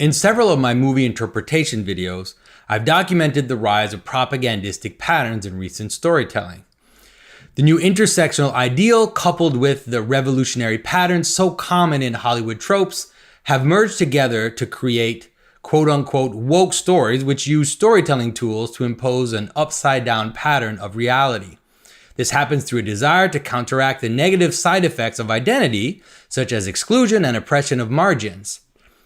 In several of my movie interpretation videos, I've documented the rise of propagandistic patterns in recent storytelling. The new intersectional ideal, coupled with the revolutionary patterns so common in Hollywood tropes, have merged together to create quote-unquote woke stories which use storytelling tools to impose an upside-down pattern of reality. This happens through a desire to counteract the negative side effects of identity, such as exclusion and oppression of margins.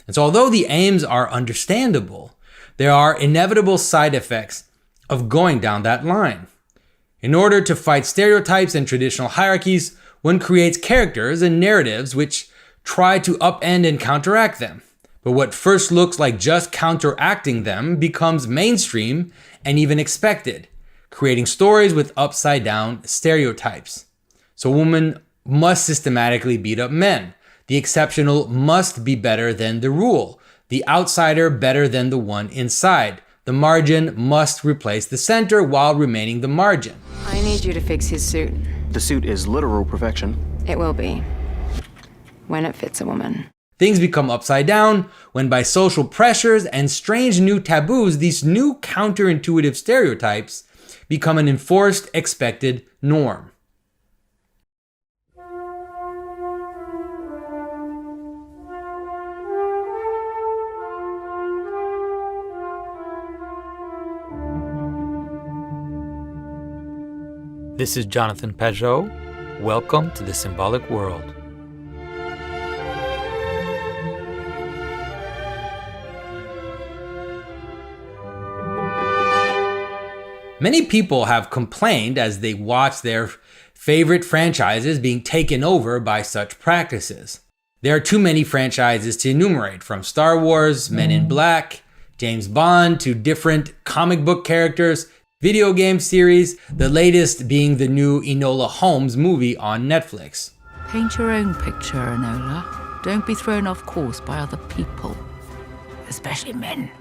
And so although the aims are understandable, there are inevitable side effects of going down that line. In order to fight stereotypes and traditional hierarchies, one creates characters and narratives which try to upend and counteract them. But what first looks like just counteracting them becomes mainstream and even expected, creating stories with upside down stereotypes. So women must systematically beat up men. The exceptional must be better than the rule. The outsider better than the one inside. The margin must replace the center while remaining the margin. I need you to fix his suit. The suit is literal perfection. It will be. When it fits a woman. Things become upside down when by social pressures and strange new taboos, these new counterintuitive stereotypes become an enforced, expected norm. This is Jonathan Pageau. Welcome to the Symbolic World. Many people have complained as they watch their favorite franchises being taken over by such practices. There are too many franchises to enumerate, from Star Wars, Men in Black, James Bond, to different comic book characters, video game series, the latest being the new Enola Holmes movie on Netflix. Paint your own picture, Enola. Don't be thrown off course by other people, especially men.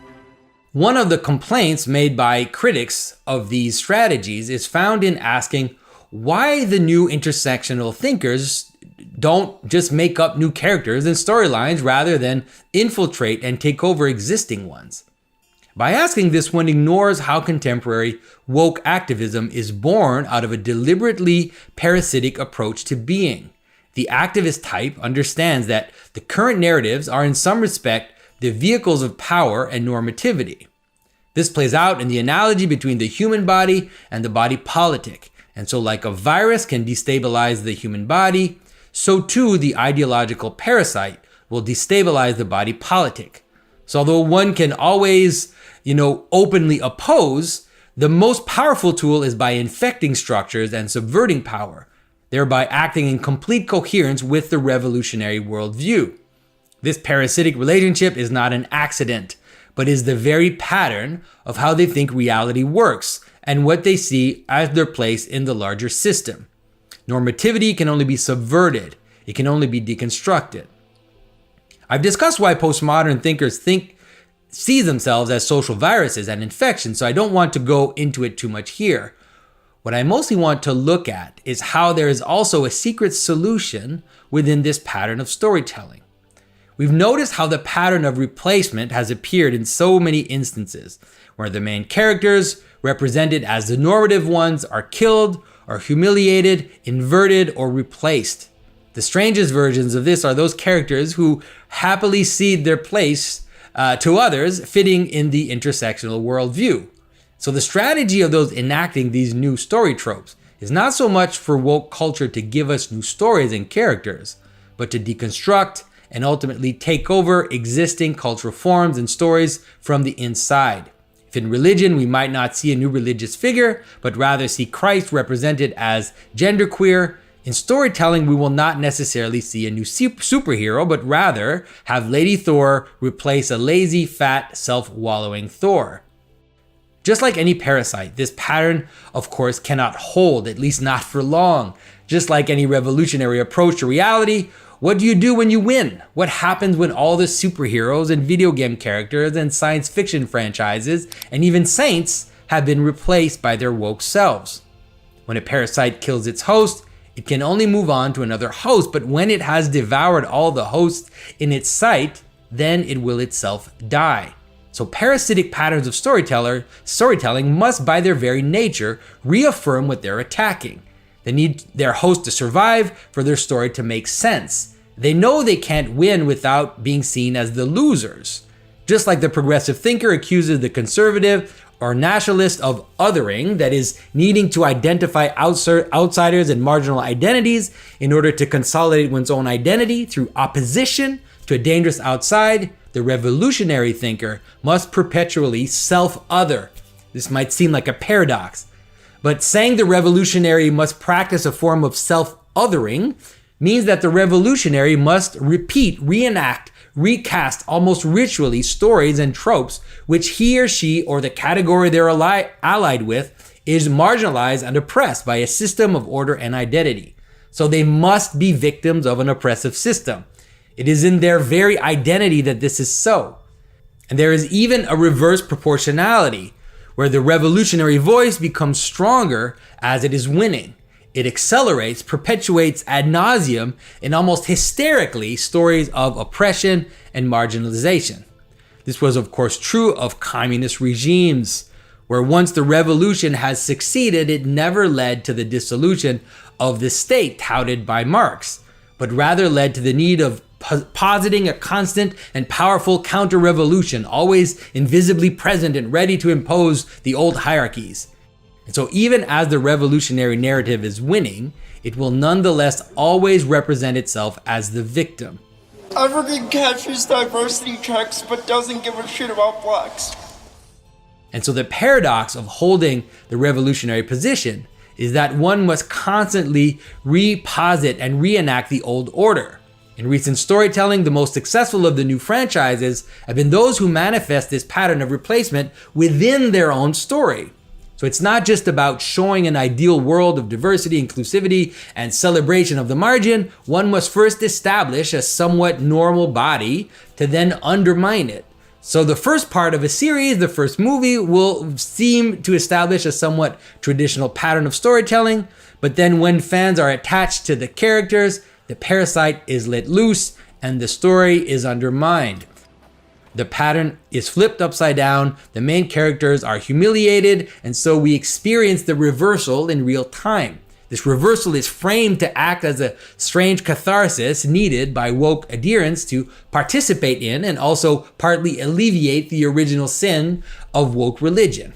One of the complaints made by critics of these strategies is found in asking why the new intersectional thinkers don't just make up new characters and storylines rather than infiltrate and take over existing ones. By asking this, one ignores how contemporary woke activism is born out of a deliberately parasitic approach to being. The activist type understands that the current narratives are in some respect the vehicles of power and normativity. This plays out in the analogy between the human body and the body politic. And so like a virus can destabilize the human body, so too the ideological parasite will destabilize the body politic. So although one can always, openly oppose, the most powerful tool is by infecting structures and subverting power, thereby acting in complete coherence with the revolutionary worldview. This parasitic relationship is not an accident, but is the very pattern of how they think reality works and what they see as their place in the larger system. Normativity can only be subverted. It can only be deconstructed. I've discussed why postmodern thinkers see themselves as social viruses and infections, so I don't want to go into it too much here. What I mostly want to look at is how there is also a secret solution within this pattern of storytelling. We've noticed how the pattern of replacement has appeared in so many instances, where the main characters, represented as the normative ones, are killed or humiliated, inverted, or replaced. The strangest versions of this are those characters who happily cede their place to others, fitting in the intersectional worldview. So the strategy of those enacting these new story tropes is not so much for woke culture to give us new stories and characters, but to deconstruct and ultimately take over existing cultural forms and stories from the inside. If in religion we might not see a new religious figure, but rather see Christ represented as genderqueer, in storytelling we will not necessarily see a new superhero, but rather have Lady Thor replace a lazy, fat, self-wallowing Thor. Just like any parasite, this pattern, of course, cannot hold, at least not for long. Just like any revolutionary approach to reality, what do you do when you win? What happens when all the superheroes and video game characters and science fiction franchises and even saints have been replaced by their woke selves? When a parasite kills its host, it can only move on to another host, but when it has devoured all the hosts in its sight, then it will itself die. So parasitic patterns of storytelling must by their very nature reaffirm what they're attacking. They need their host to survive for their story to make sense. They know they can't win without being seen as the losers. Just like the progressive thinker accuses the conservative or nationalist of othering, that is, needing to identify outsiders and marginal identities in order to consolidate one's own identity through opposition to a dangerous outside, the revolutionary thinker must perpetually self-other. This might seem like a paradox, but saying the revolutionary must practice a form of self-othering means that the revolutionary must repeat, reenact, recast almost ritually stories and tropes which he or she or the category they're allied with is marginalized and oppressed by a system of order and identity. So they must be victims of an oppressive system. It is in their very identity that this is so. And there is even a reverse proportionality where the revolutionary voice becomes stronger as it is winning. It accelerates, perpetuates ad nauseum, and almost hysterically stories of oppression and marginalization. This was, of course, true of communist regimes, where once the revolution has succeeded, it never led to the dissolution of the state touted by Marx, but rather led to the need of positing a constant and powerful counter-revolution, always invisibly present and ready to impose the old hierarchies. And so even as the revolutionary narrative is winning, it will nonetheless always represent itself as the victim. African catches diversity checks but doesn't give a shit about blacks. And so the paradox of holding the revolutionary position is that one must constantly reposit and reenact the old order. In recent storytelling, the most successful of the new franchises have been those who manifest this pattern of replacement within their own story. So it's not just about showing an ideal world of diversity, inclusivity, and celebration of the margin. One must first establish a somewhat normal body to then undermine it. So the first part of a series, the first movie, will seem to establish a somewhat traditional pattern of storytelling, but then when fans are attached to the characters, the parasite is let loose and the story is undermined. The pattern is flipped upside down, the main characters are humiliated, and so we experience the reversal in real time. This reversal is framed to act as a strange catharsis needed by woke adherents to participate in and also partly alleviate the original sin of woke religion.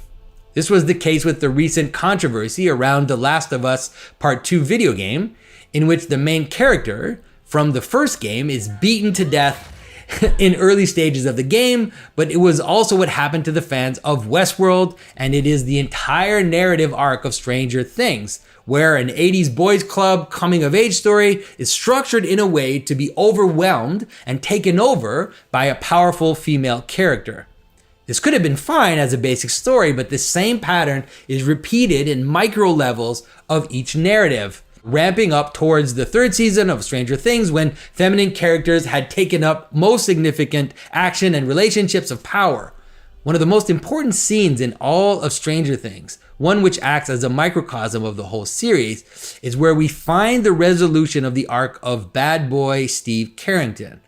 This was the case with the recent controversy around The Last of Us Part 2 video game, in which the main character from the first game is beaten to death in early stages of the game, but it was also what happened to the fans of Westworld, and it is the entire narrative arc of Stranger Things, where an 80s boys club coming-of-age story is structured in a way to be overwhelmed and taken over by a powerful female character. This could have been fine as a basic story, but this same pattern is repeated in micro levels of each narrative, ramping up towards the third season of Stranger Things when feminine characters had taken up most significant action and relationships of power. One of the most important scenes in all of Stranger Things, one which acts as a microcosm of the whole series, is where we find the resolution of the arc of bad boy Steve Carrington.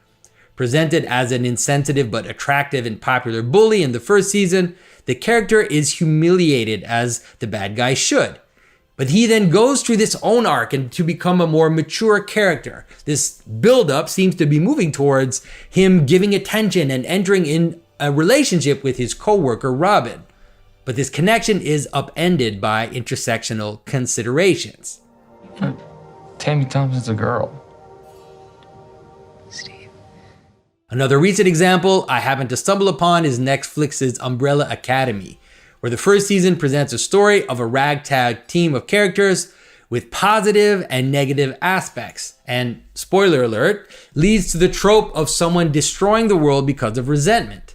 Presented as an insensitive but attractive and popular bully in the first season, the character is humiliated as the bad guy should. But he then goes through this own arc and to become a more mature character. This buildup seems to be moving towards him giving attention and entering in a relationship with his co-worker Robin. But this connection is upended by intersectional considerations. Tammy Thompson's a girl. Steve. Another recent example I happened to stumble upon is Netflix's Umbrella Academy, where the first season presents a story of a ragtag team of characters with positive and negative aspects, and, spoiler alert, leads to the trope of someone destroying the world because of resentment.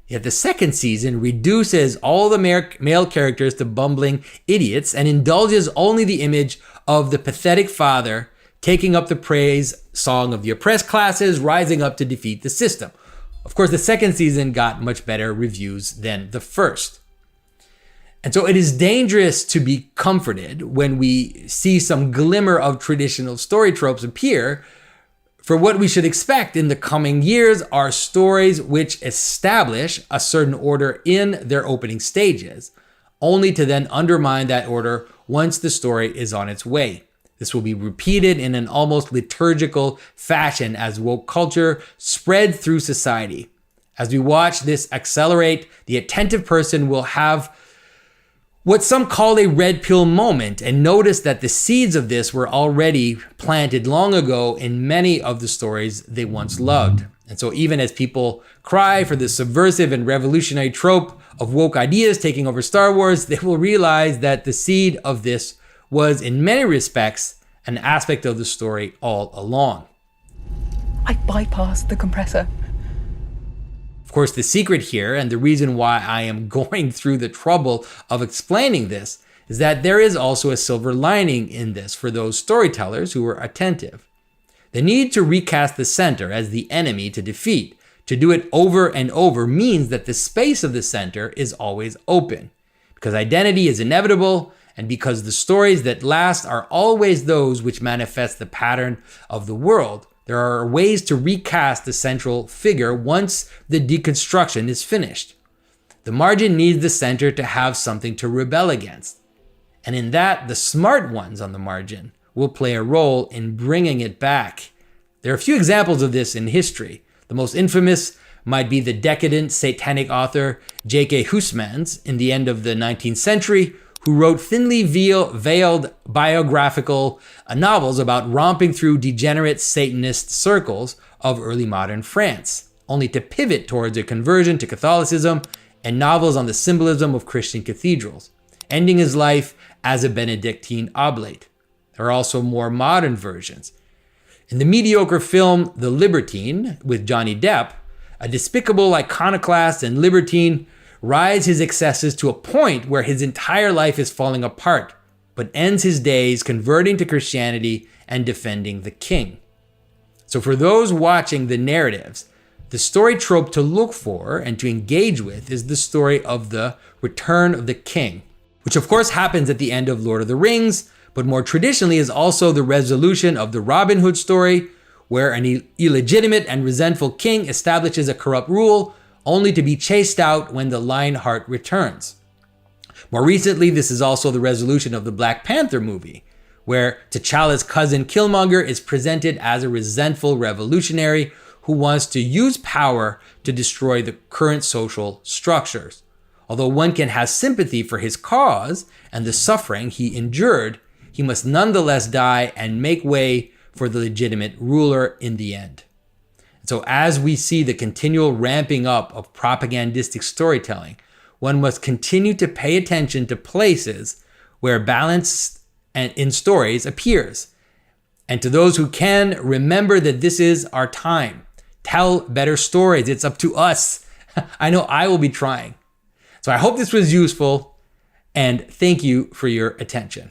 Yet the second season reduces all the male characters to bumbling idiots and indulges only the image of the pathetic father taking up the praise song of the oppressed classes, rising up to defeat the system. Of course, the second season got much better reviews than the first. And so it is dangerous to be comforted when we see some glimmer of traditional story tropes appear, For what we should expect in the coming years are stories which establish a certain order in their opening stages, only to then undermine that order once the story is on its way. This will be repeated in an almost liturgical fashion as woke culture spreads through society. As we watch this accelerate, the attentive person will have what some call a red pill moment and notice that the seeds of this were already planted long ago in many of the stories they once loved. And so even as people cry for the subversive and revolutionary trope of woke ideas taking over Star Wars, they will realize that the seed of this was in many respects an aspect of the story all along. I bypassed the compressor. Of course, the secret here, and the reason why I am going through the trouble of explaining this, is that there is also a silver lining in this for those storytellers who are attentive. The need to recast the center as the enemy to defeat, to do it over and over, means that the space of the center is always open, because identity is inevitable, and because the stories that last are always those which manifest the pattern of the world. There are ways to recast the central figure once the deconstruction is finished. The margin needs the center to have something to rebel against. And in that, the smart ones on the margin will play a role in bringing it back. There are a few examples of this in history. The most infamous might be the decadent satanic author J.K. Huysmans in the end of the 19th century, who wrote thinly veiled biographical novels about romping through degenerate Satanist circles of early modern France, only to pivot towards a conversion to Catholicism and novels on the symbolism of Christian cathedrals, ending his life as a Benedictine oblate. There are also more modern versions. In the mediocre film The Libertine with Johnny Depp, a despicable iconoclast and libertine rides his excesses to a point where his entire life is falling apart, but ends his days converting to Christianity and defending the king. So for those watching the narratives, the story trope to look for and to engage with is the story of the return of the king, which of course happens at the end of Lord of the Rings, but more traditionally is also the resolution of the Robin Hood story, where an illegitimate and resentful king establishes a corrupt rule only to be chased out when the Lionheart returns. More recently, this is also the resolution of the Black Panther movie, where T'Challa's cousin Killmonger is presented as a resentful revolutionary who wants to use power to destroy the current social structures. Although one can have sympathy for his cause and the suffering he endured, he must nonetheless die and make way for the legitimate ruler in the end. So as we see the continual ramping up of propagandistic storytelling, one must continue to pay attention to places where balance in stories appears. And to those who can, remember that this is our time. Tell better stories. It's up to us. I know I will be trying. So I hope this was useful, and thank you for your attention.